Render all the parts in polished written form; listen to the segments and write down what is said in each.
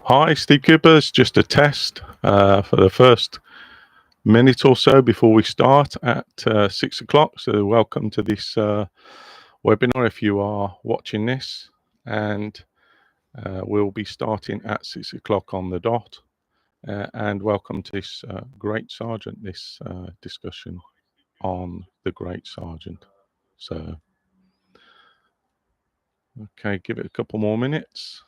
Hi, Steve Cooper. It's just a test for the first minute or so before we start at 6 o'clock. So, welcome to this webinar if you are watching this. And we'll be starting at 6 o'clock on the dot. And welcome to this Great Sergeant, this discussion on the Great Sergeant. So, okay, give it a couple more minutes.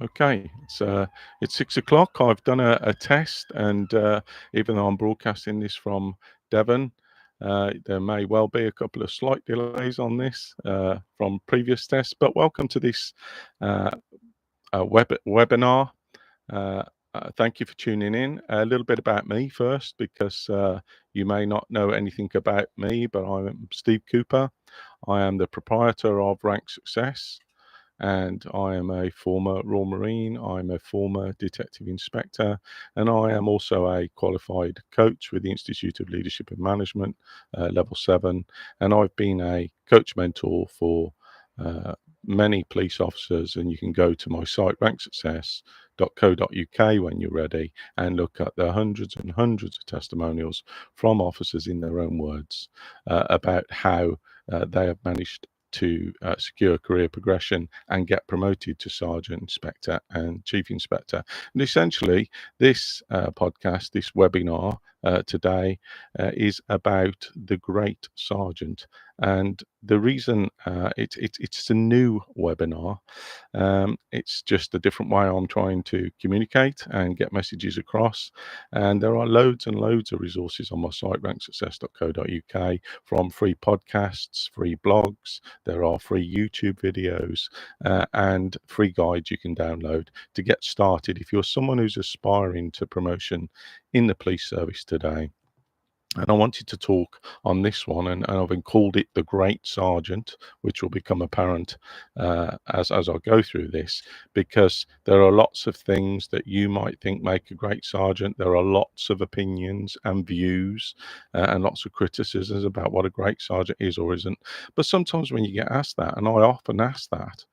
Okay, it's 6 o'clock. I've done a test, and even though I'm broadcasting this from Devon, there may well be a couple of slight delays on this from previous tests. But welcome to this uh, webinar. Uh, thank you for tuning in. A little bit about me first, because you may not know anything about me, but I'm Steve Cooper. I am the proprietor of Rank Success, and I am a former Royal Marine. I'm a former detective inspector, and I am also a qualified coach with the Institute of Leadership and Management, level 7. And I've been a coach mentor for many police officers, and you can go to my site ranksuccess.co.uk when you're ready and look at the hundreds and hundreds of testimonials from officers in their own words about how they have managed to secure career progression and get promoted to sergeant, inspector, and chief inspector. And essentially, this podcast, this webinar today, is about the Great Sergeant. And the reason it's a new webinar, it's just a different way I'm trying to communicate and get messages across. And there are loads and loads of resources on my site, ranksuccess.co.uk, from free podcasts, free blogs. There are free YouTube videos and free guides you can download to get started if you're someone who's aspiring to promotion in the police service today. And I wanted to talk on this one, and I've called it the Great Sergeant, which will become apparent as I go through this, because there are lots of things that you might think make a great sergeant. There are lots of opinions and views and lots of criticisms about what a great sergeant is or isn't. But sometimes when you get asked that, and I often ask that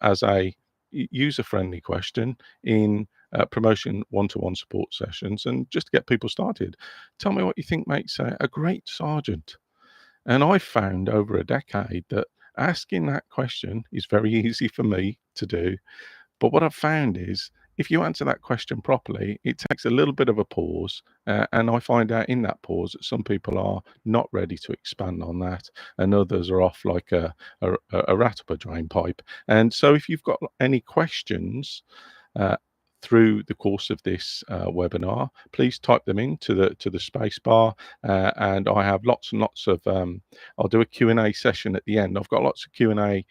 as a user-friendly question in promotion one-to-one support sessions, and just to get people started, tell me what you think makes a great sergeant. And I found over a decade that asking that question is very easy for me to do. But what I've found is, if you answer that question properly, it takes a little bit of a pause. And I find out in that pause that some people are not ready to expand on that, and others are off like a rat up a drain pipe. And so, if you've got any questions, uh, through the course of this webinar, please type them into the space bar, and I have lots and lots of. I'll do a Q&A session at the end. I've got lots of Q&A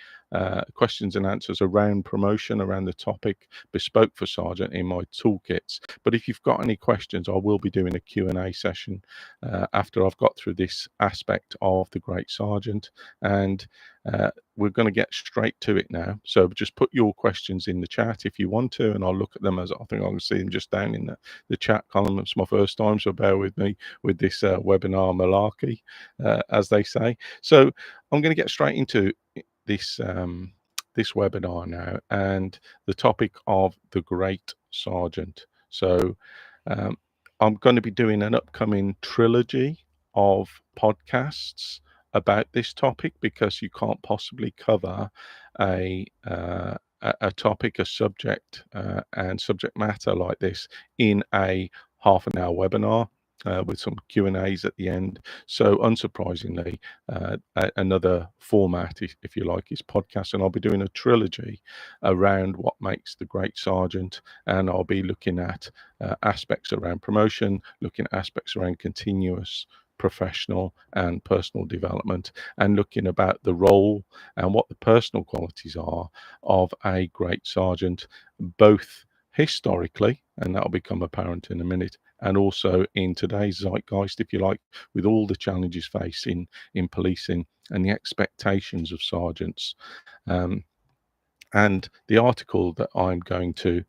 questions and answers around promotion, around the topic bespoke for sergeant in my toolkits. But if you've got any questions, I will be doing a Q&A session after I've got through this aspect of the Great Sergeant. And we're going to get straight to it now. So just put your questions in the chat if you want to, and I'll look at them. As I think I can see them just down in the chat column. It's my first time, so bear with me with this webinar malarkey, as they say. So I'm going to get straight into this this webinar now, and the topic of the Great Sergeant. So I'm going to be doing an upcoming trilogy of podcasts about this topic, because you can't possibly cover a a topic, a subject, and subject matter like this in a half an hour webinar with some Q&As at the end. So unsurprisingly, another format, if you like, is podcast, and I'll be doing a trilogy around what makes the Great Sergeant, and I'll be looking at aspects around promotion, looking at aspects around continuous professional and personal development, and looking about the role and what the personal qualities are of a great sergeant, both historically, and that'll become apparent in a minute, and also in today's zeitgeist, if you like, with all the challenges facing in policing and the expectations of sergeants. And the article that I'm going to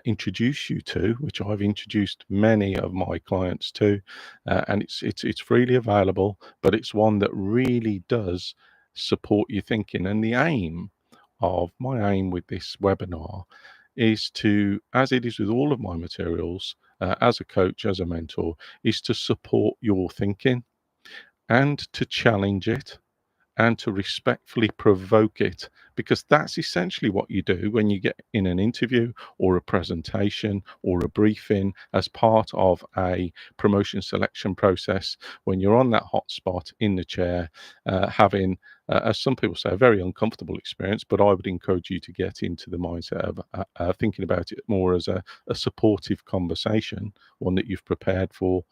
introduce you to, which I've introduced many of my clients to, and it's freely available, but it's one that really does support your thinking. And my aim with this webinar is to, as it is with all of my materials, as a coach, as a mentor, is to support your thinking and to challenge it and to respectfully provoke it, because that's essentially what you do when you get in an interview or a presentation or a briefing as part of a promotion selection process. When you're on that hot spot in the chair, having, as some people say, a very uncomfortable experience, but I would encourage you to get into the mindset of thinking about it more as a supportive conversation, one that you've prepared for.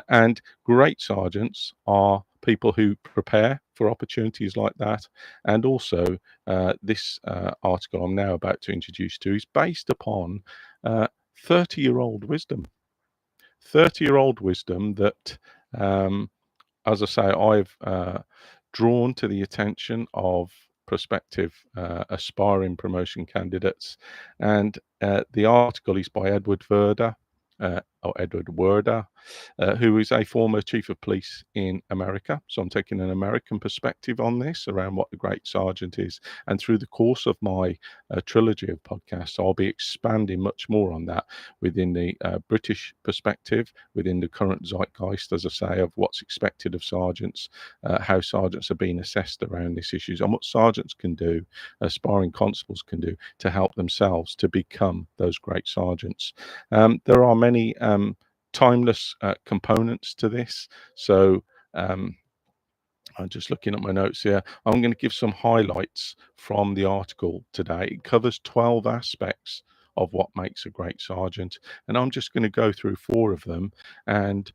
And great sergeants are people who prepare for opportunities like that. And also, this article I'm now about to introduce to is based upon 30-year-old wisdom. 30-year-old wisdom that, as I say, I've drawn to the attention of prospective aspiring promotion candidates. And the article is by Edward Werder, who is a former chief of police in America. So I'm taking an American perspective on this around what the great sergeant is. And through the course of my trilogy of podcasts, I'll be expanding much more on that within the British perspective, within the current zeitgeist, as I say, of what's expected of sergeants, how sergeants are being assessed around these issues, and what sergeants can do, aspiring constables can do to help themselves to become those great sergeants. There are many timeless components to this. So I'm just looking at my notes here. I'm going to give some highlights from the article today. It covers 12 aspects of what makes a great sergeant, and I'm just going to go through 4 of them, and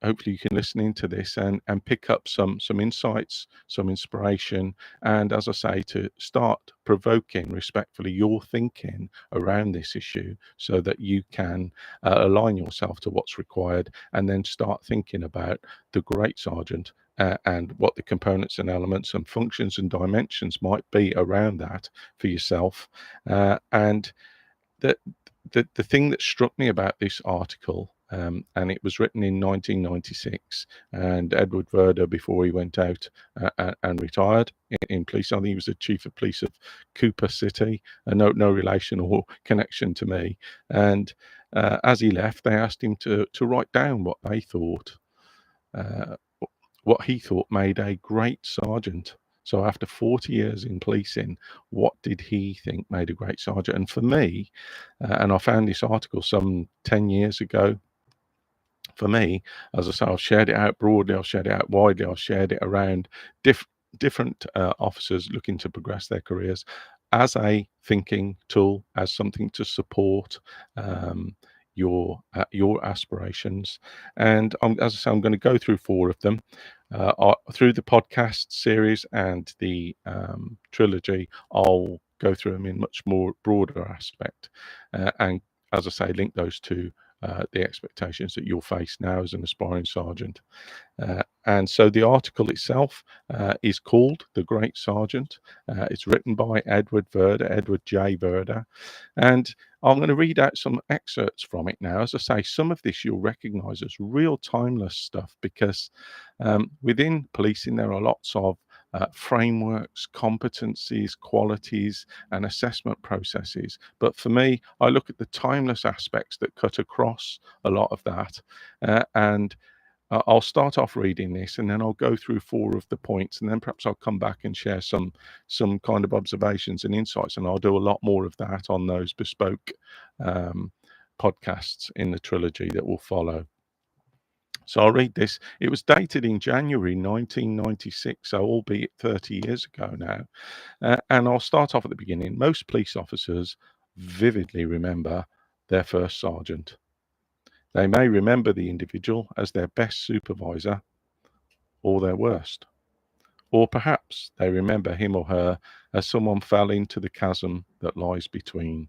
hopefully you can listen into this and pick up some insights, some inspiration, and, as I say, to start provoking respectfully your thinking around this issue so that you can align yourself to what's required, and then start thinking about the great sergeant and what the components and elements and functions and dimensions might be around that for yourself. And the thing that struck me about this article, and it was written in 1996, and Edward Werder, before he went out and retired in police, I think he was the chief of police of Cooper City, no relation or connection to me. And as he left, they asked him to write down what they thought, what he thought made a great sergeant. So after 40 years in policing, what did he think made a great sergeant? And for me, and I found this article some 10 years ago, for me, as I say, I've shared it out broadly, I've shared it out widely, I've shared it around different officers looking to progress their careers as a thinking tool, as something to support your aspirations. And as I say, I'm going to go through 4 of them. Through the podcast series and the trilogy, I'll go through them in much more broader aspect, and, as I say, link those to the expectations that you'll face now as an aspiring sergeant. And so the article itself is called The Great Sergeant. It's written by Edward J. Werder. And I'm going to read out some excerpts from it now. As I say, some of this you'll recognize as real timeless stuff, because within policing there are lots of frameworks, competencies, qualities, and assessment processes. But for me, I look at the timeless aspects that cut across a lot of that. And I'll start off reading this, and then I'll go through 4 of the points, and then perhaps I'll come back and share some kind of observations and insights, and I'll do a lot more of that on those bespoke podcasts in the trilogy that will follow. So I'll read this. It was dated in January 1996, so albeit 30 years ago now. And I'll start off at the beginning. Most police officers vividly remember their first sergeant. They may remember the individual as their best supervisor or their worst. Or perhaps they remember him or her as someone fell into the chasm that lies between.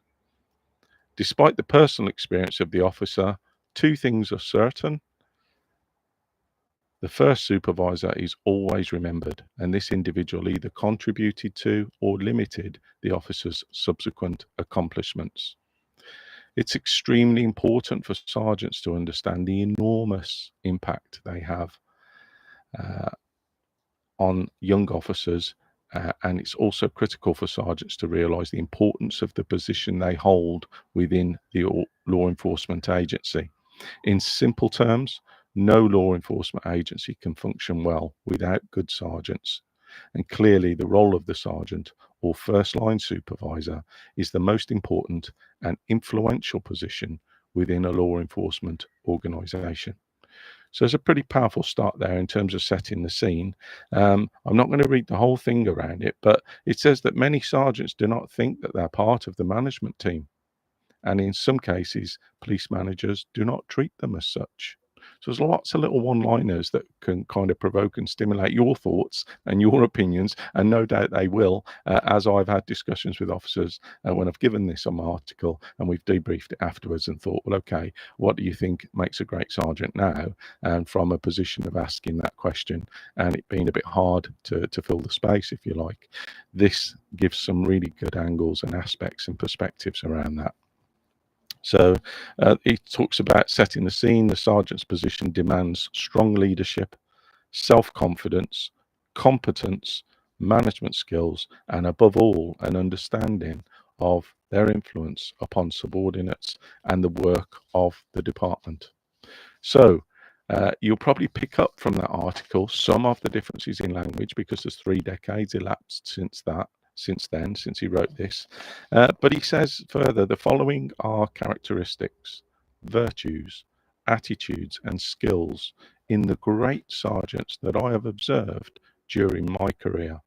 Despite the personal experience of the officer, 2 things are certain. The first supervisor is always remembered, and this individual either contributed to or limited the officer's subsequent accomplishments. It's extremely important for sergeants to understand the enormous impact they have. on young officers, and it's also critical for sergeants to realise the importance of the position they hold within the law enforcement agency. In simple terms, no law enforcement agency can function well without good sergeants. And clearly, the role of the sergeant or first line supervisor is the most important and influential position within a law enforcement organisation. So it's a pretty powerful start there in terms of setting the scene. I'm not going to read the whole thing around it, but it says that many sergeants do not think that they're part of the management team. And in some cases, police managers do not treat them as such. So there's lots of little one-liners that can kind of provoke and stimulate your thoughts and your opinions, and no doubt they will, as I've had discussions with officers when I've given this on my article and we've debriefed it afterwards and thought, well, okay, what do you think makes a great sergeant now? And from a position of asking that question and it being a bit hard to fill the space, if you like, this gives some really good angles and aspects and perspectives around that. So he talks about setting the scene. The sergeant's position demands strong leadership, self-confidence, competence, management skills, and above all, an understanding of their influence upon subordinates and the work of the department. So you'll probably pick up from that article some of the differences in language because there's 3 decades elapsed since he wrote this. But he says further, the following are characteristics, virtues, attitudes, and skills in the great sergeants that I have observed during my career.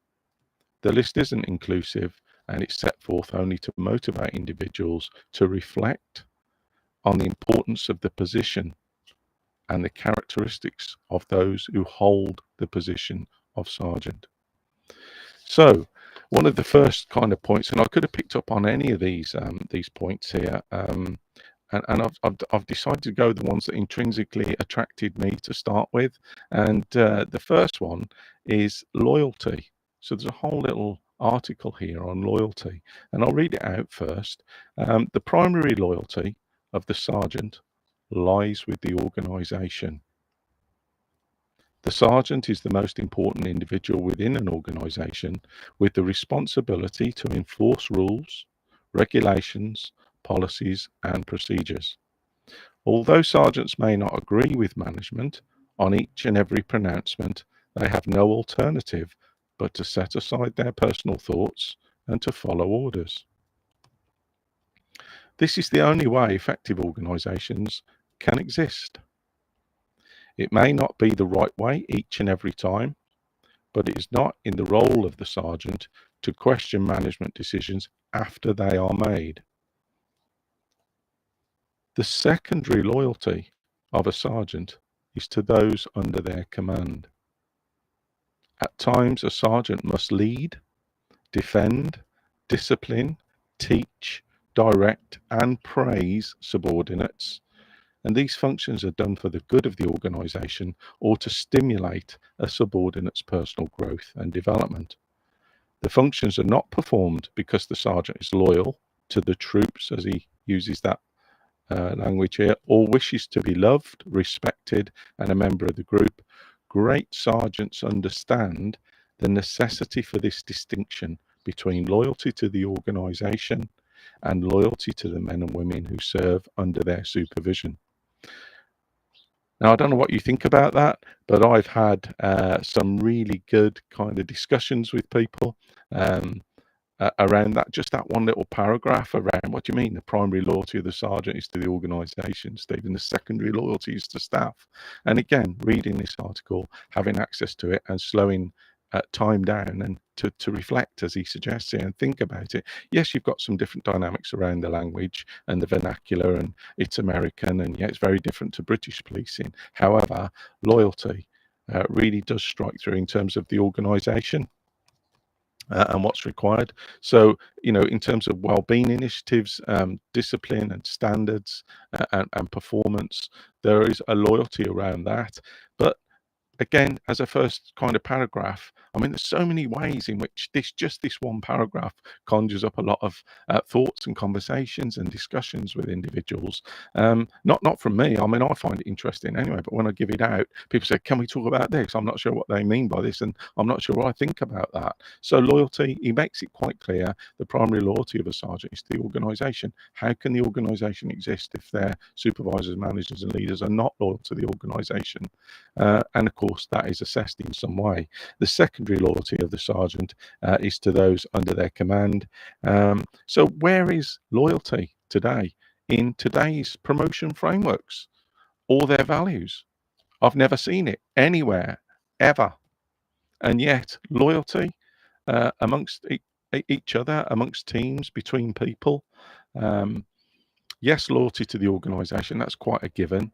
The list isn't inclusive and it's set forth only to motivate individuals to reflect on the importance of the position and the characteristics of those who hold the position of sergeant. So one of the first kind of points, and I could have picked up on any of these points here, and I've decided to go the ones that intrinsically attracted me to start with. And the first one is loyalty. So there's a whole little article here on loyalty, and I'll read it out first. The primary loyalty of the sergeant lies with the organisation. The sergeant is the most important individual within an organisation with the responsibility to enforce rules, regulations, policies and procedures. Although sergeants may not agree with management on each and every pronouncement, they have no alternative but to set aside their personal thoughts and to follow orders. This is the only way effective organisations can exist. It may not be the right way each and every time, but it is not in the role of the sergeant to question management decisions after they are made. The secondary loyalty of a sergeant is to those under their command. At times, a sergeant must lead, defend, discipline, teach, direct, and praise subordinates. And these functions are done for the good of the organisation or to stimulate a subordinate's personal growth and development. The functions are not performed because the sergeant is loyal to the troops, as he uses that language here, or wishes to be loved, respected, and a member of the group. Great sergeants understand the necessity for this distinction between loyalty to the organisation and loyalty to the men and women who serve under their supervision. Now, I don't know what you think about that, but I've had some really good kind of discussions with people around that, just that one little paragraph around what do you mean the primary loyalty of the sergeant is to the organisation, Stephen, the secondary loyalty is to staff. And again, reading this article, having access to it and slowing time down and to reflect, as he suggests here, and think about it. Yes, you've got some different dynamics around the language and the vernacular, and it's American, and yeah, it's very different to British policing. However, loyalty really does strike through in terms of the organisation and what's required. So, you know, in terms of well-being initiatives, discipline and standards and performance, there is a loyalty around that. But again, as a first kind of paragraph, I mean, there's so many ways in which this one paragraph conjures up a lot of thoughts and conversations and discussions with individuals. Not from me. I mean, I find it interesting anyway. But when I give it out, people say, "Can we talk about this?" I'm not sure what they mean by this, and I'm not sure what I think about that. So loyalty, he makes it quite clear. The primary loyalty of a sergeant is the organisation. How can the organisation exist if their supervisors, managers, and leaders are not loyal to the organisation? And of course, that is assessed in some way. The secondary loyalty of the sergeant is to those under their command. So, where is loyalty today in today's promotion frameworks or their values? I've never seen it anywhere ever. And yet, loyalty amongst each other, amongst teams, between people. Um, Yes, loyalty to the organisation, that's quite a given.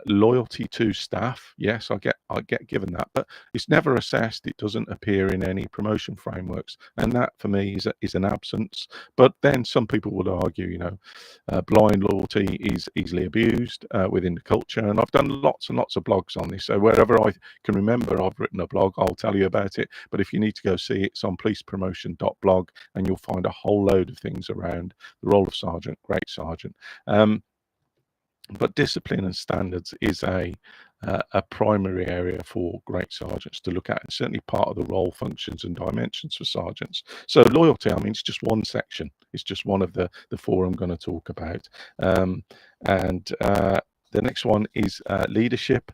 Loyalty to staff, yes, I get given that, but it's never assessed. It doesn't appear in any promotion frameworks, and that for me is an absence. But then some people would argue, blind loyalty is easily abused within the culture, and I've done lots and lots of blogs on this. So wherever I can remember, I've written a blog. I'll tell you about it. But if you need to go see it, it's on policepromotion.blog, and you'll find a whole load of things around the role of sergeant, great sergeant. But discipline and standards is a primary area for great sergeants to look at, and certainly part of the role, functions, and dimensions for sergeants. So loyalty, I mean, it's just one section. It's just one of the four I'm going to talk about. And the next one is leadership.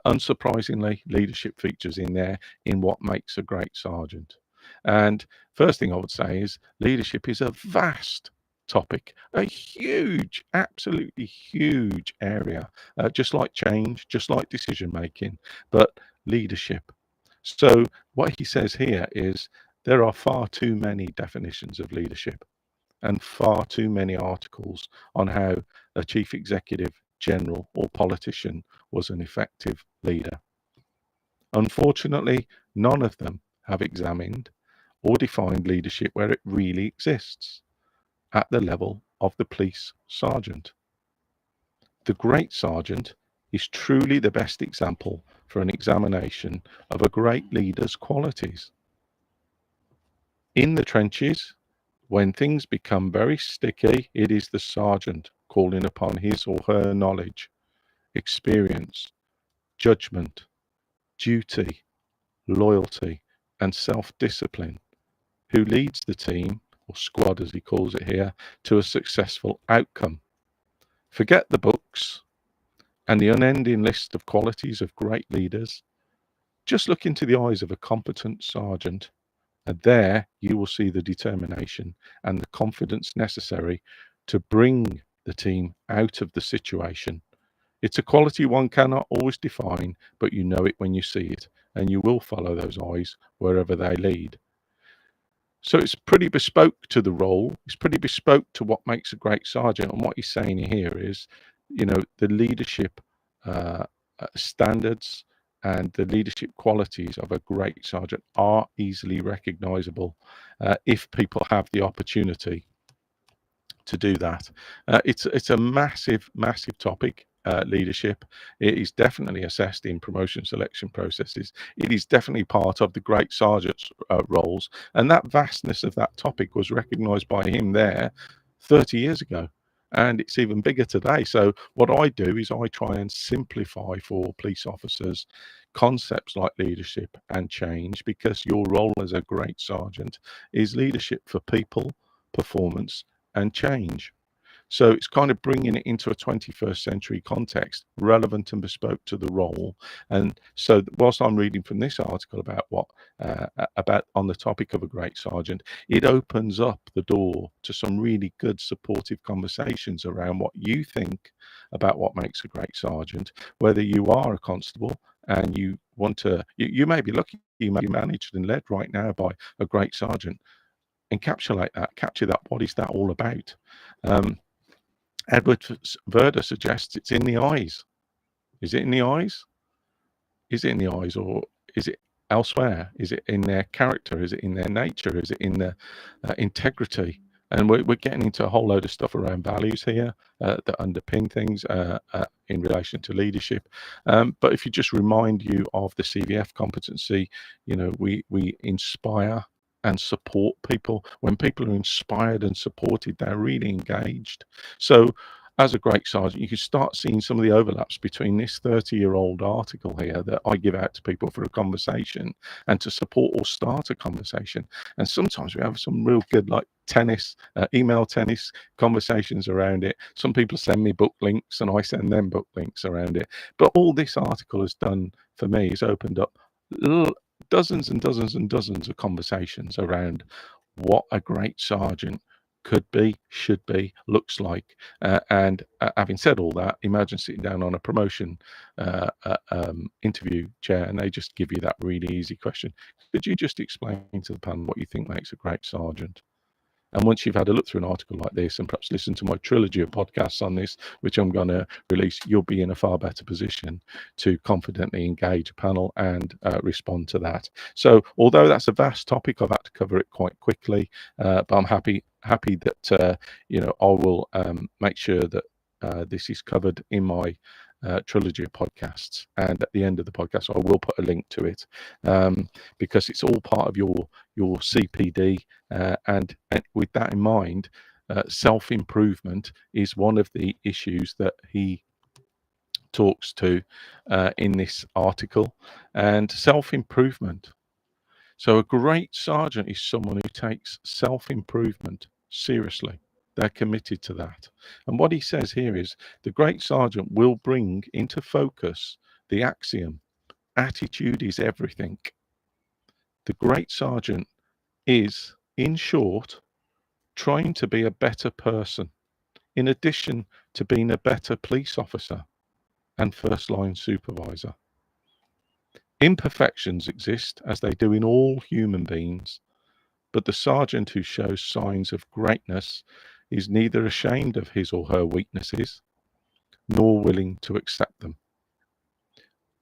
Unsurprisingly, leadership features in there in what makes a great sergeant. And first thing I would say is leadership is a vast topic, a huge, absolutely huge area, just like change, just like decision making, but leadership. So what he says here is there are far too many definitions of leadership and far too many articles on how a chief executive, general, or politician was an effective leader. Unfortunately, none of them have examined or defined leadership where it really exists, at the level of the police sergeant. The great sergeant is truly the best example for an examination of a great leader's qualities. In the trenches, when things become very sticky, it is the sergeant calling upon his or her knowledge, experience, judgment, duty, loyalty, and self-discipline who leads the team, or squad as he calls it here, to a successful outcome. Forget the books and the unending list of qualities of great leaders. Just look into the eyes of a competent sergeant, and there you will see the determination and the confidence necessary to bring the team out of the situation. It's a quality one cannot always define, but you know it when you see it, and you will follow those eyes wherever they lead. So it's pretty bespoke to the role. It's pretty bespoke to what makes a great sergeant. And what he's saying here is, the leadership standards and the leadership qualities of a great sergeant are easily recognizable if people have the opportunity to do that. It's a massive, massive topic. Leadership. It is definitely assessed in promotion selection processes. It is definitely part of the great sergeant's roles, and that vastness of that topic was recognised by him there 30 years ago, and it's even bigger today. So what I do is I try and simplify for police officers concepts like leadership and change, because your role as a great sergeant is leadership for people, performance, and change. So it's kind of bringing it into a 21st century context, relevant and bespoke to the role. And so, whilst I'm reading from this article about about on the topic of a great sergeant, it opens up the door to some really good, supportive conversations around what you think about what makes a great sergeant. Whether you are a constable and you want to, you may be lucky, you may be managed and led right now by a great sergeant. Encapsulate that, capture that. What is that all about? Edward Verda suggests it's in the eyes. Is it in the eyes? Is it in the eyes, or is it elsewhere? Is it in their character? Is it in their nature? Is it in their integrity? And we're getting into a whole load of stuff around values here that underpin things in relation to leadership. But if you just remind you of the CVF competency, we inspire and support people. When people are inspired and supported, they're really engaged. So as a great sergeant, you can start seeing some of the overlaps between this 30-year-old article here that I give out to people for a conversation and to support or start a conversation. And sometimes we have some real good, like tennis, email tennis conversations around it. Some people send me book links and I send them book links around it. But all this article has done for me is opened up dozens and dozens and dozens of conversations around what a great sergeant could be, should be, looks like. And having said all that, imagine sitting down on a promotion interview chair and they just give you that really easy question. Could you just explain to the panel what you think makes a great sergeant? And once you've had a look through an article like this and perhaps listen to my trilogy of podcasts on this, which I'm going to release, you'll be in a far better position to confidently engage a panel and respond to that. So although that's a vast topic, I've had to cover it quite quickly, but I'm happy that, I will make sure that this is covered in my trilogy of podcasts, and at the end of the podcast I will put a link to it because it's all part of your CPD, and with that in mind, self-improvement is one of the issues that he talks to in this article. And self-improvement, so a great sergeant is someone who takes self-improvement seriously. They're committed to that. And what he says here is the great sergeant will bring into focus the axiom, attitude is everything. The great sergeant is, in short, trying to be a better person, in addition to being a better police officer and first-line supervisor. Imperfections exist, as they do in all human beings, but the sergeant who shows signs of greatness is neither ashamed of his or her weaknesses, nor willing to accept them.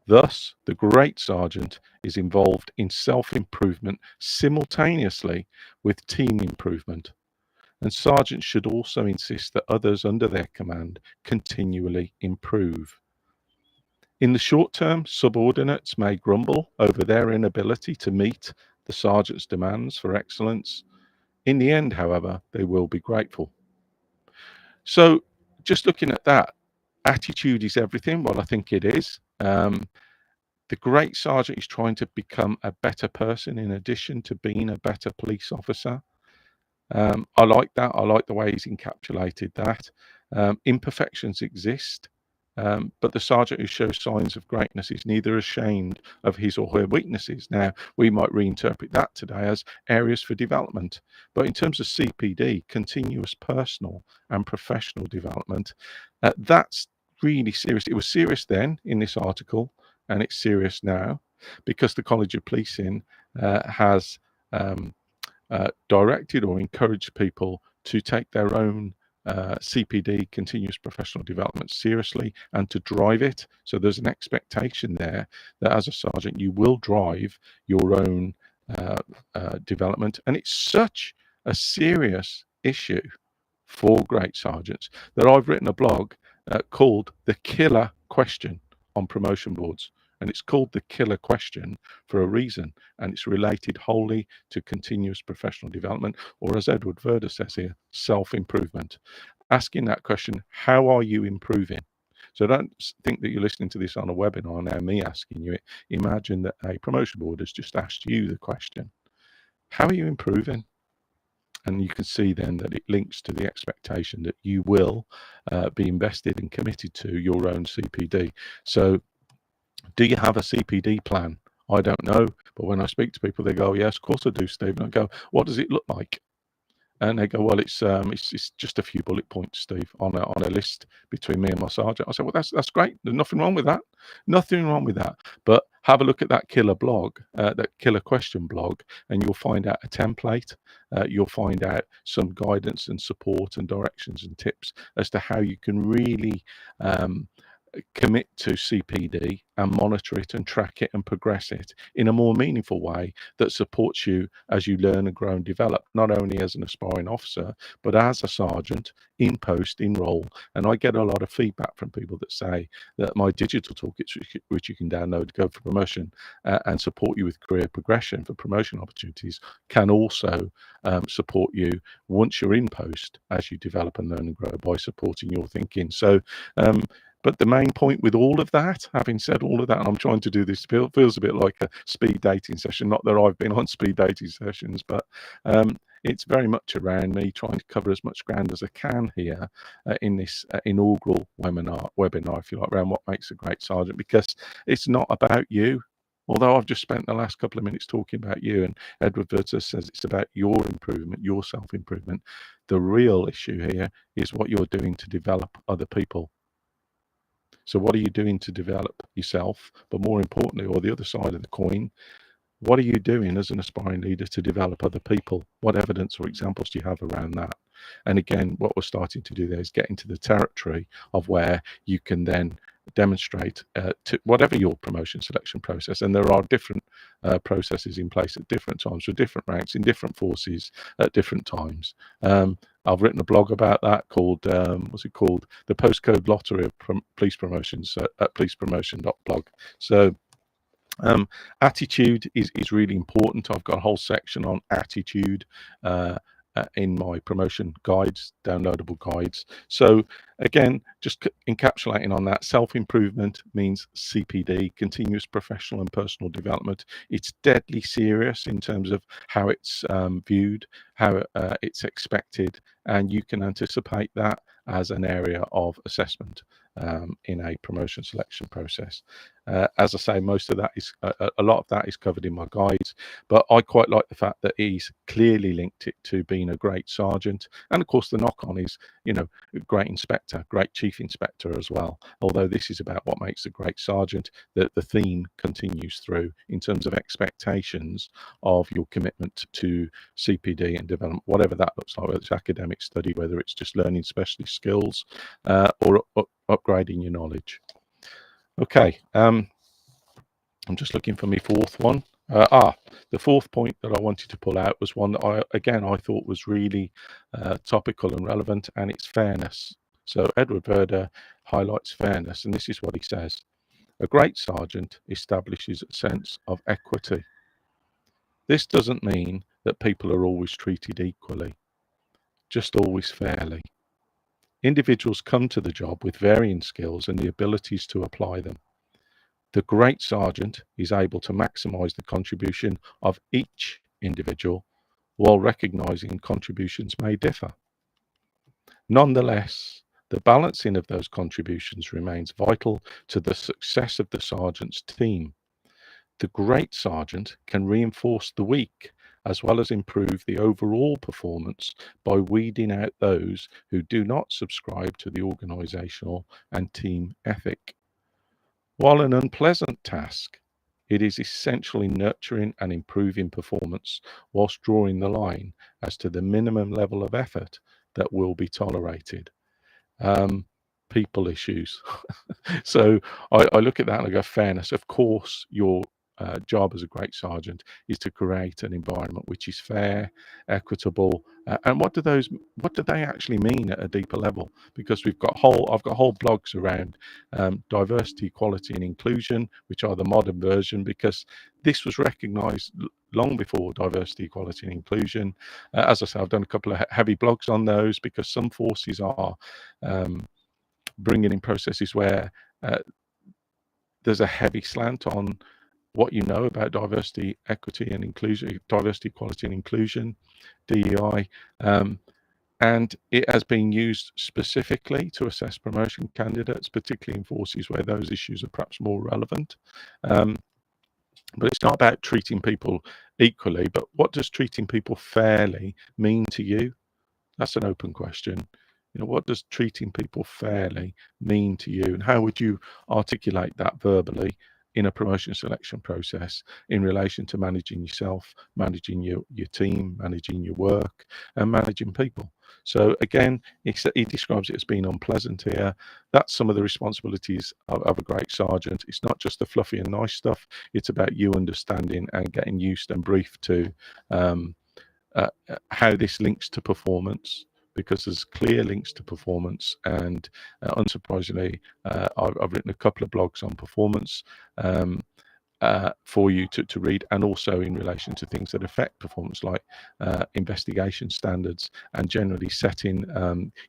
Thus, the great sergeant is involved in self-improvement simultaneously with team improvement. And sergeants should also insist that others under their command continually improve. In the short term, subordinates may grumble over their inability to meet the sergeant's demands for excellence. In the end, however, they will be grateful. So just looking at that, attitude is everything. Well, I think it is. The great sergeant is trying to become a better person in addition to being a better police officer. I like that. I like the way he's encapsulated that. Imperfections exist, but the sergeant who shows signs of greatness is neither ashamed of his or her weaknesses. Now, we might reinterpret that today as areas for development, but in terms of CPD, continuous personal and professional development, that's really serious. It was serious then in this article, and it's serious now because the College of Policing has directed or encouraged people to take their own CPD, continuous professional development, seriously and to drive it. So there's an expectation there that as a sergeant you will drive your own development, and it's such a serious issue for great sergeants that I've written a blog called The Killer Question on promotion boards. And it's called The Killer Question for a reason, and it's related wholly to continuous professional development, or as Edward Verder says here, self-improvement. Asking that question, how are you improving? So don't think that you're listening to this on a webinar now, me asking you it. Imagine that a promotion board has just asked you the question, how are you improving? And you can see then that it links to the expectation that you will be invested and committed to your own CPD. So do you have a CPD plan? I don't know, but when I speak to people, they go, yes, of course I do, Steve. And I go, what does it look like? And they go, well, it's just a few bullet points, Steve, on a list between me and my sergeant. I said, well, that's great. There's nothing wrong with that. Nothing wrong with that. But have a look at that killer blog, that killer question blog, and you'll find out a template. You'll find out some guidance and support and directions and tips as to how you can really commit to CPD and monitor it and track it and progress it in a more meaningful way that supports you as you learn and grow and develop, not only as an aspiring officer, but as a sergeant in post, in role. And I get a lot of feedback from people that say that my digital toolkits, which you can download to go for promotion and support you with career progression for promotion opportunities, can also support you once you're in post as you develop and learn and grow by supporting your thinking. So but the main point with all of that, having said all of that, and I'm trying to do this, feels a bit like a speed dating session. Not that I've been on speed dating sessions, but it's very much around me trying to cover as much ground as I can here in this inaugural webinar, if you like, around what makes a great sergeant, because it's not about you. Although I've just spent the last couple of minutes talking about you, and Edward Verter says it's about your improvement, your self-improvement, the real issue here is what you're doing to develop other people. So what are you doing to develop yourself? But more importantly, or the other side of the coin, what are you doing as an aspiring leader to develop other people? What evidence or examples do you have around that? And again, what we're starting to do there is get into the territory of where you can then demonstrate to whatever your promotion selection process, and there are different processes in place at different times for different ranks in different forces at different times. I've written a blog about that called what's it called, the postcode lottery of police promotions at policepromotion.blog. So attitude is really important. I've got a whole section on attitude in my promotion guides, downloadable guides. So again, just encapsulating on that, self-improvement means CPD, continuous professional and personal development. It's deadly serious in terms of how it's viewed, how it's expected, and you can anticipate that as an area of assessment in a promotion selection process. As I say, most of that is a lot of that is covered in my guides, but I quite like the fact that he's clearly linked it to being a great sergeant, and of course the knock-on is, you know, great inspector, great chief inspector as well. Although this is about what makes a great sergeant, the theme continues through in terms of expectations of your commitment to CPD and development, whatever that looks like, whether it's academic study, whether it's just learning specialist skills or upgrading your knowledge. Okay, I'm just looking for my fourth one. The fourth point that I wanted to pull out was one that I thought was really topical and relevant, and it's fairness. So Edward Verder highlights fairness, and this is what he says: a great sergeant establishes a sense of equity. This doesn't mean that people are always treated equally, just always fairly. Individuals come to the job with varying skills and the abilities to apply them. The great sergeant is able to maximize the contribution of each individual while recognizing contributions may differ. Nonetheless, the balancing of those contributions remains vital to the success of the sergeant's team. The great sergeant can reinforce the weak as well as improve the overall performance by weeding out those who do not subscribe to the organizational and team ethic. While an unpleasant task, it is essential in nurturing and improving performance whilst drawing the line as to the minimum level of effort that will be tolerated. People issues. So I look at that and I go, fairness. Of course, your job as a great sergeant is to create an environment which is fair, equitable, and what do they actually mean at a deeper level? Because I've got whole blogs around diversity, equality, and inclusion, which are the modern version, because this was recognised long before diversity, equality, and inclusion. As I say, I've done a couple of heavy blogs on those because some forces are bringing in processes where there's a heavy slant on what you know about diversity, equity, and inclusion, diversity, equality, and inclusion, DEI, and it has been used specifically to assess promotion candidates, particularly in forces where those issues are perhaps more relevant. But it's not about treating people equally, but what does treating people fairly mean to you? That's an open question. You know, what does treating people fairly mean to you, and how would you articulate that verbally in a promotion selection process in relation to managing yourself, managing your team, managing your work, and managing people? So again, he describes it as being unpleasant here. That's some of the responsibilities of a great sergeant. It's not just the fluffy and nice stuff. It's about you understanding and getting used and briefed to um, how this links to performance, because there's clear links to performance. And unsurprisingly, I've written a couple of blogs on performance for you to read, and also in relation to things that affect performance, like investigation standards, and generally setting,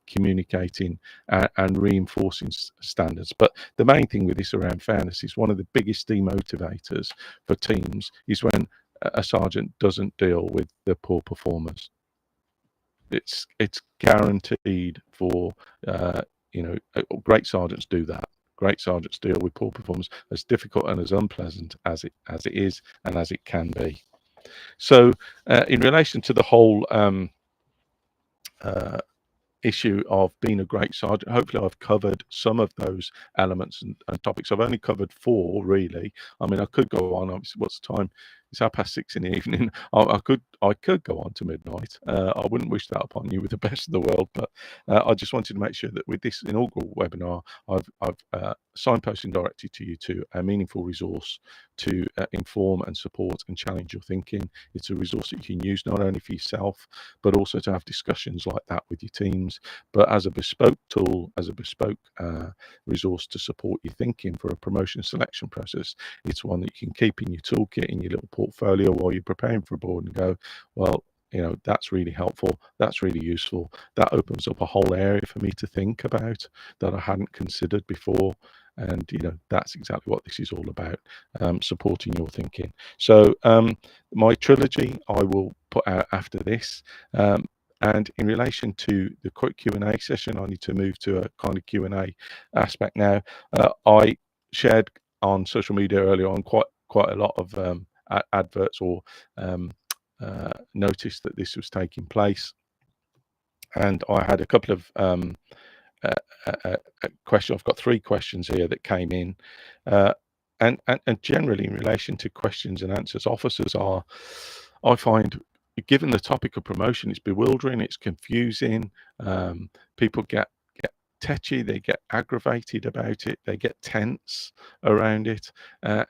communicating, and reinforcing standards. But the main thing with this around fairness is one of the biggest demotivators for teams is when a sergeant doesn't deal with the poor performers. It's guaranteed for great sergeants do that. Great sergeants deal with poor performance, as difficult and as unpleasant as it is and as it can be. So, in relation to the whole issue of being a great sergeant, hopefully I've covered some of those elements and topics. I've only covered 4 really. I mean, I could go on. Obviously, what's the time? It's 6:30 in the evening. I could go on to midnight. I wouldn't wish that upon you with the best of the world, but I just wanted to make sure that with this inaugural webinar, I've signposted and directed to you to a meaningful resource to inform and support and challenge your thinking. It's a resource that you can use not only for yourself, but also to have discussions like that with your teams, but as a bespoke tool, as a bespoke resource to support your thinking for a promotion selection process. It's one that you can keep in your toolkit, in your little portfolio while you're preparing for a board, and go, well, that's really helpful, that's really useful, that opens up a whole area for me to think about that I hadn't considered before. And that's exactly what this is all about, supporting your thinking. So my trilogy I will put out after this, and in relation to the quick Q&A session, I need to move to a kind of Q&A aspect now. I shared on social media earlier on quite a lot of adverts or noticed that this was taking place, and I had a couple of question. I've got 3 questions here that came in, and generally in relation to questions and answers, officers are, I find, given the topic of promotion, it's bewildering, it's confusing. People get tetchy, they get aggravated about it, they get tense around it.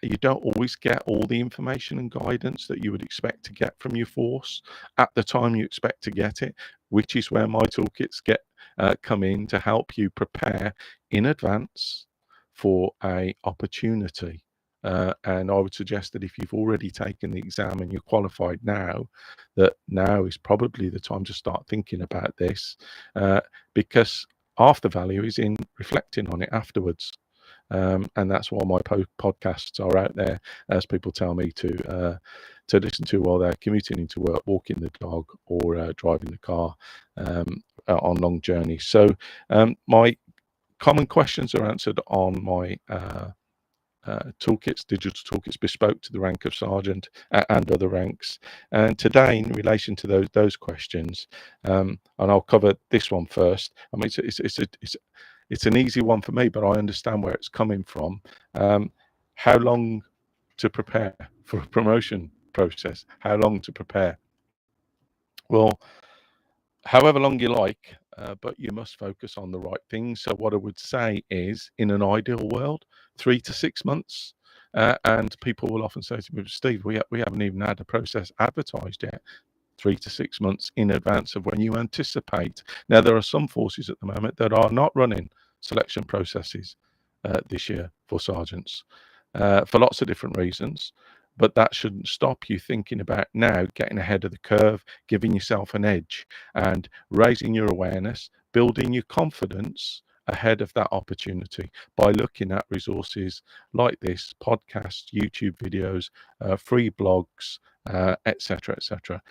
You don't always get all the information and guidance that you would expect to get from your force at the time you expect to get it, which is where my toolkits come in to help you prepare in advance for a opportunity. And I would suggest that if you've already taken the exam and you're qualified now, that now is probably the time to start thinking about this, because half the value is in reflecting on it afterwards. And that's why my podcasts are out there, as people tell me to listen to while they're commuting into work, walking the dog, or driving the car on long journeys. So my common questions are answered on my toolkits, digital toolkits bespoke to the rank of sergeant and other ranks. And today, in relation to those questions, and I'll cover this one first. I mean, it's an easy one for me, but I understand where it's coming from. How long to prepare for a promotion process? How long to prepare? Well, however long you like, but you must focus on the right things. So what I would say is, in an ideal world, 3 to 6 months. And people will often say to me, Steve, we haven't even had a process advertised yet. 3 to 6 months in advance of when you anticipate. Now, there are some forces at the moment that are not running selection processes this year for sergeants for lots of different reasons. But that shouldn't stop you thinking about now getting ahead of the curve, giving yourself an edge, and raising your awareness, building your confidence ahead of that opportunity by looking at resources like this, podcasts, YouTube videos, free blogs, etc., etc.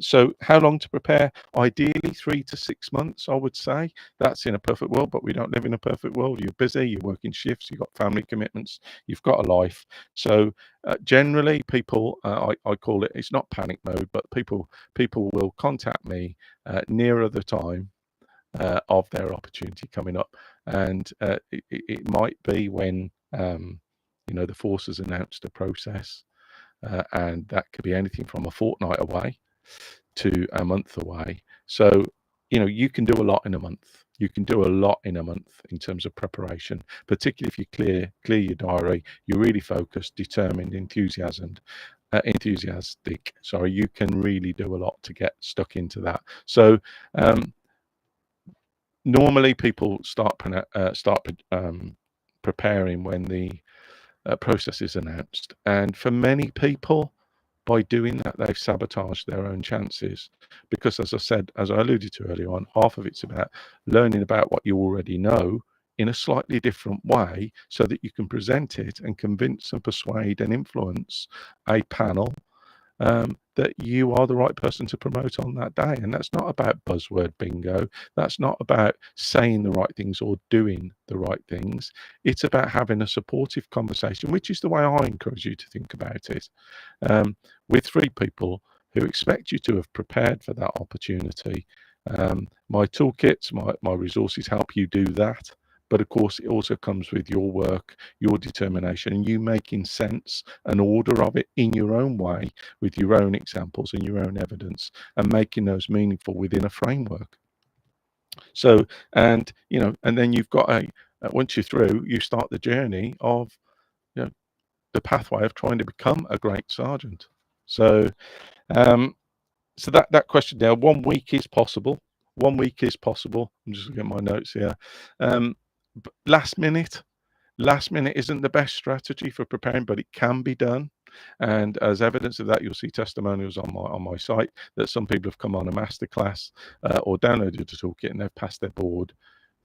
So how long to prepare? Ideally 3 to 6 months, I would say. That's in a perfect world, but we don't live in a perfect world. You're busy, you're working shifts, you've got family commitments, you've got a life. So generally people, I call it, it's not panic mode, but people will contact me nearer the time of their opportunity coming up. And it might be when the force has announced a process, and that could be anything from a fortnight away to a month away. So you can do a lot in a month. You can do a lot in a month in terms of preparation, particularly if you clear your diary, you're really focused, determined, enthusiastic. Sorry, you can really do a lot to get stuck into that. So normally people start preparing when the process is announced, and for many people, by doing that, they've sabotaged their own chances. Because, as I said, as I alluded to earlier on, half of it's about learning about what you already know in a slightly different way so that you can present it and convince and persuade and influence a panel that you are the right person to promote on that day. And that's not about buzzword bingo. That's not about saying the right things or doing the right things. It's about having a supportive conversation, which is the way I encourage you to think about it, with three people who expect you to have prepared for that opportunity. My toolkits, my resources help you do that. But of course, it also comes with your work, your determination, and you making sense and order of it in your own way, with your own examples and your own evidence, and making those meaningful within a framework. So, and then you've got once you're through, you start the journey of the pathway of trying to become a great sergeant. So, um, so that question there, 1 week is possible. 1 week is possible. I'm just looking at my notes here. But last minute isn't the best strategy for preparing, but it can be done. And as evidence of that, you'll see testimonials on my site that some people have come on a masterclass or downloaded the toolkit and they've passed their board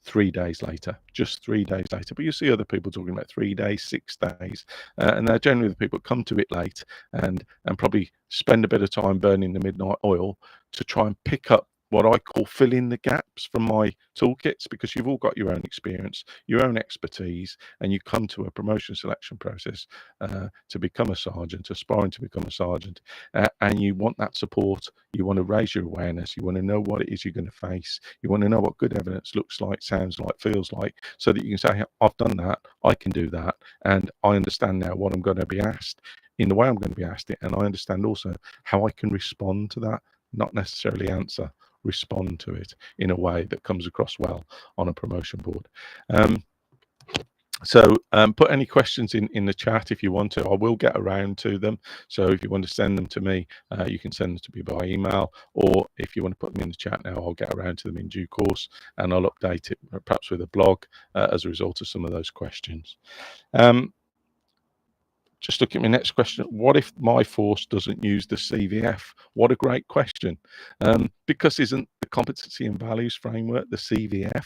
3 days later, just 3 days later. But you see other people talking about 3 days, 6 days, and they're generally the people that come to it late and probably spend a bit of time burning the midnight oil to try and pick up what I call fill in the gaps from my toolkits, because you've all got your own experience, your own expertise, and you come to a promotion selection process to become a sergeant, aspiring to become a sergeant, and you want that support. You want to raise your awareness. You want to know what it is you're going to face. You want to know what good evidence looks like, sounds like, feels like, so that you can say, I've done that, I can do that, and I understand now what I'm going to be asked in the way I'm going to be asked it, and I understand also how I can respond to that, not necessarily answer, respond to it in a way that comes across well on a promotion board. So put any questions in the chat if you want to. I will get around to them. So if you want to send them to me, you can send them to me by email, or if you want to put them in the chat now, I'll get around to them in due course, and I'll update it perhaps with a blog as a result of some of those questions. Just look at my next question. What if my force doesn't use the CVF? What a great question. Because isn't the competency and values framework, the CVF,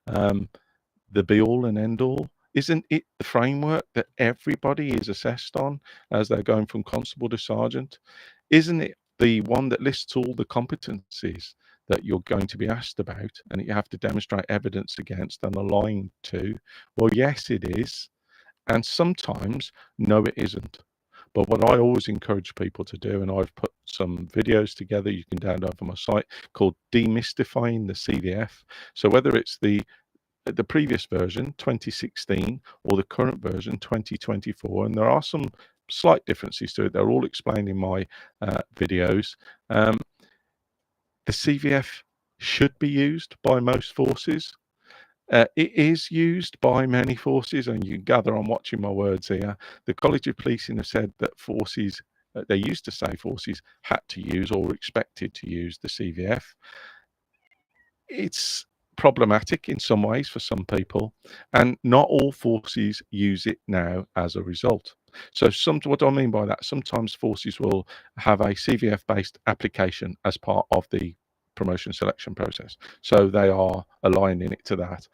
the be all and end all? Isn't it the framework that everybody is assessed on as they're going from constable to sergeant? Isn't it the one that lists all the competencies that you're going to be asked about and that you have to demonstrate evidence against and align to? Well, yes, it is. And sometimes, no, it isn't. But what I always encourage people to do, and I've put some videos together you can download from my site called Demystifying the CVF. So whether it's the previous version, 2016, or the current version, 2024, and there are some slight differences to it. They're all explained in my videos. The CVF should be used by most forces. It is used by many forces, and you can gather I'm watching my words here. The College of Policing have said that forces, they used to say forces had to use or were expected to use the CVF. It's problematic in some ways for some people, and not all forces use it now as a result. So what do I mean by that? Sometimes forces will have a CVF-based application as part of the promotion selection process. So they are aligning it to that.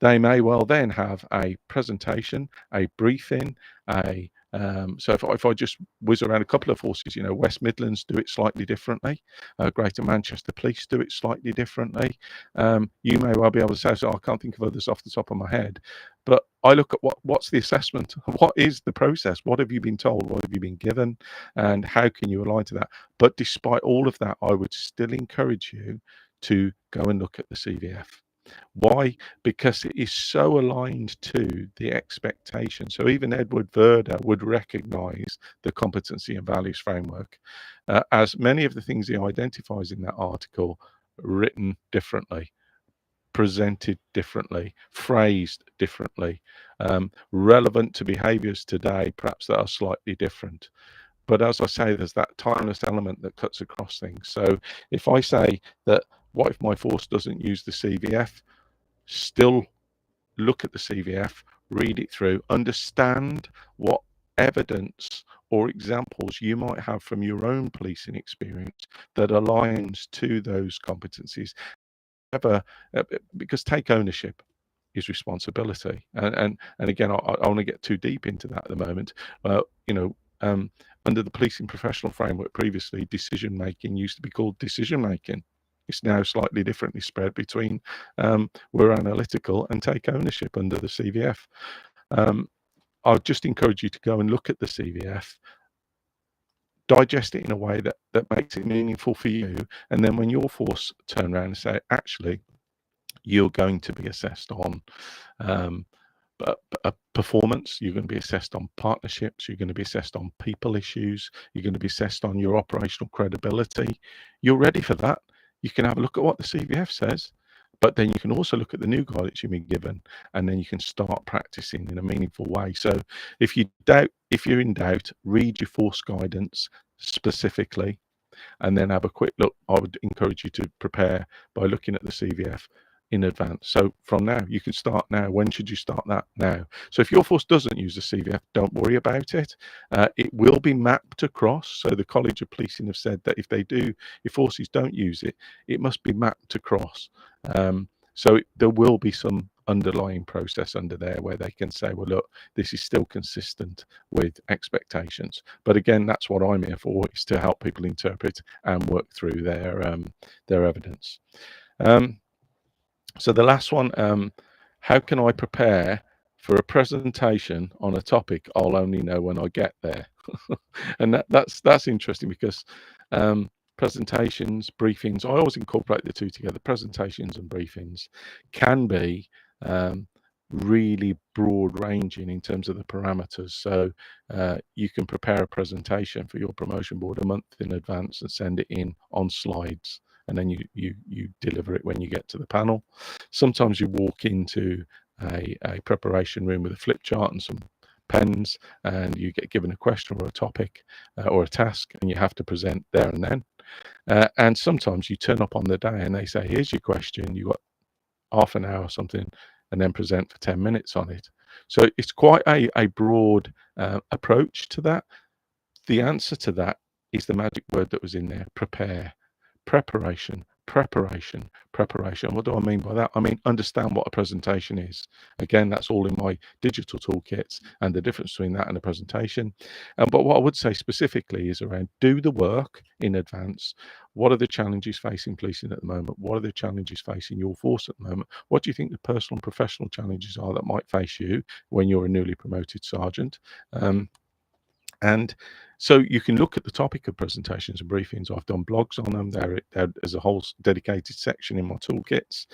They may well then have a presentation, a briefing, so if I just whiz around a couple of forces, West Midlands do it slightly differently. Greater Manchester Police do it slightly differently. You may well be able to say, so I can't think of others off the top of my head, but I look at what's the assessment? What is the process? What have you been told? What have you been given? And how can you align to that? But despite all of that, I would still encourage you to go and look at the CVF. Why? Because it is so aligned to the expectation. So even Edward Verder would recognize the competency and values framework as many of the things he identifies in that article written differently, presented differently, phrased differently, relevant to behaviours today, perhaps that are slightly different. But as I say, there's that timeless element that cuts across things. So if I say that, what if my force doesn't use the CVF? Still look at the CVF, read it through, understand what evidence or examples you might have from your own policing experience that aligns to those competencies. However, because take ownership is responsibility, and again, I don't want to get too deep into that at the moment. You know, under the policing professional framework previously, decision making used to be called decision making. It's now slightly differently spread between we're analytical and take ownership under the CVF. I would just encourage you to go and look at the CVF, digest it in a way that makes it meaningful for you, and then when your force turn around and say, actually, you're going to be assessed on um, performance, you're going to be assessed on partnerships, you're going to be assessed on people issues, you're going to be assessed on your operational credibility. You're ready for that. You can have a look at what the CVF says, but then you can also look at the new guidance you've been given, and then you can start practicing in a meaningful way. So if you're in doubt, read your force guidance specifically, and then have a quick look. I would encourage you to prepare by looking at the CVF in advance. So from now, you can start now. When should you start that? Now. So if your force doesn't use the CVF, don't worry about it. It will be mapped across. So the College of Policing have said that if forces don't use it, it must be mapped across. There will be some underlying process under there where they can say, well, look, this is still consistent with expectations. But again, that's what I'm here for, is to help people interpret and work through their evidence. So the last one, how can I prepare for a presentation on a topic I'll only know when I get there? And that's interesting, because presentations, briefings, I always incorporate the two together. Presentations and briefings can be really broad ranging in terms of the parameters. So you can prepare a presentation for your promotion board a month in advance and send it in on slides, and then you deliver it when you get to the panel. Sometimes you walk into a preparation room with a flip chart and some pens, and you get given a question or a topic or a task, and you have to present there and then. And sometimes you turn up on the day and they say, here's your question, you've got half an hour or something, and then present for 10 minutes on it. So it's quite a broad approach to that. The answer to that is the magic word that was in there: prepare. Preparation, preparation, preparation. What do I mean by that? I mean, understand what a presentation is. Again, that's all in my digital toolkits, and the difference between that and a presentation. But what I would say specifically is around do the work in advance. What are the challenges facing policing at the moment? What are the challenges facing your force at the moment? What do you think the personal and professional challenges are that might face you when you're a newly promoted sergeant? And so you can look at the topic of presentations and briefings. I've done blogs on them. There's a whole dedicated section in my toolkits.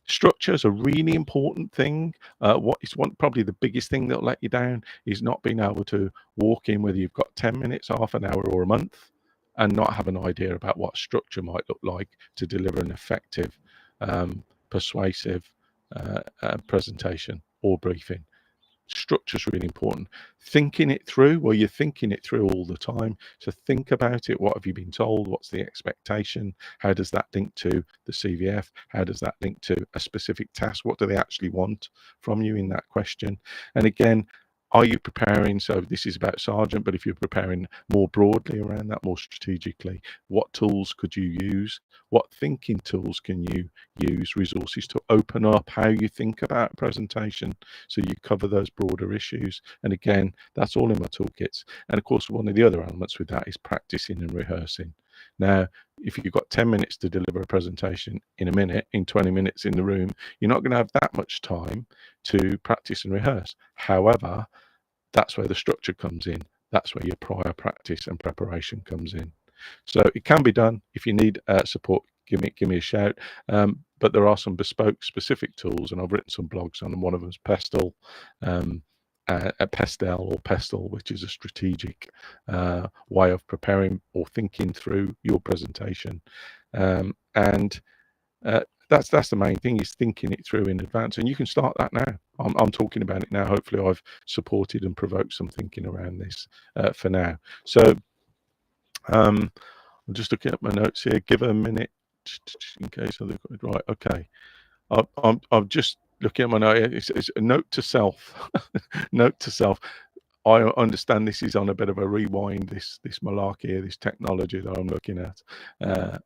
Structure is a really important thing. Probably the biggest thing that'll let you down is not being able to walk in, whether you've got 10 minutes, half an hour, or a month, and not have an idea about what structure might look like to deliver an effective, persuasive presentation or briefing. Structure is really important. Thinking it through, well, you're thinking it through all the time. So think about it. What have you been told? What's the expectation? How does that link to the CVF? How does that link to a specific task? What do they actually want from you in that question? And again, are you preparing? So this is about sergeant, but if you're preparing more broadly around that, more strategically, what tools could you use? What thinking tools can you use, resources to open up how you think about presentation, so you cover those broader issues? And again, that's all in my toolkits. And of course, one of the other elements with that is practicing and rehearsing. Now, if you've got 10 minutes to deliver a presentation in a minute, in 20 minutes in the room, you're not going to have that much time to practice and rehearse. However, that's where the structure comes in. That's where your prior practice and preparation comes in. So it can be done. If you need support, give me a shout. But there are some bespoke, specific tools, and I've written some blogs on them. One of them is Pestle, Pestel or Pestle, which is a strategic way of preparing or thinking through your presentation. and that's the main thing, is thinking it through in advance, and you can start that now. I'm talking about it now. Hopefully, I've supported and provoked some thinking around this for now. So I'm just looking at my notes here. Give a minute in case I look right. Okay, I'm just looking at my note. It's a note to self. Note to self. I understand this is on a bit of a rewind, this malarkey, this technology that I'm looking at,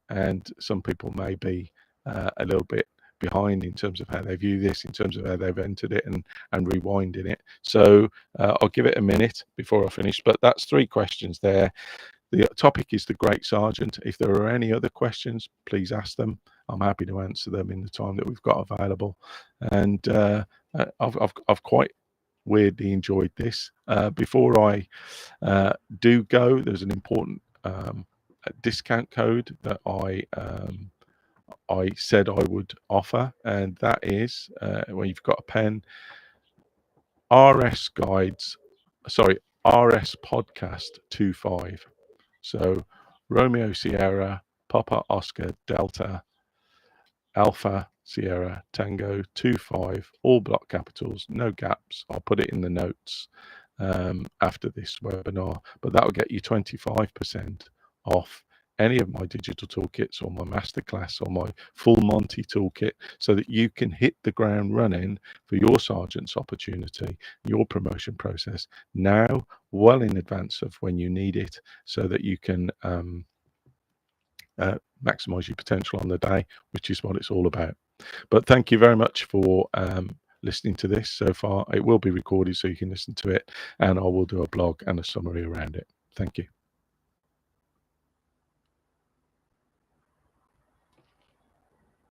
and some people may be a little bit behind in terms of how they view this, in terms of how they've entered it and rewinding it. So I'll give it a minute before I finish. But that's 3 questions there. The topic is the Great Sergeant. If there are any other questions, please ask them. I'm happy to answer them in the time that we've got available. And I've quite weirdly enjoyed this. Before I do go, there's an important discount code that I said I would offer, and that is when you've got a pen, RS Guides, sorry, RS Podcast 25. So Romeo Sierra, Papa Oscar Delta, Alpha Sierra Tango 25, all block capitals, no gaps. I'll put it in the notes after this webinar, but that will get you 25% off any of my digital toolkits or my masterclass or my full Monty toolkit, so that you can hit the ground running for your sergeant's opportunity, your promotion process now, well in advance of when you need it, so that you can maximize your potential on the day, which is what it's all about. But thank you very much for listening to this so far. It will be recorded so you can listen to it, and I will do a blog and a summary around it. Thank you.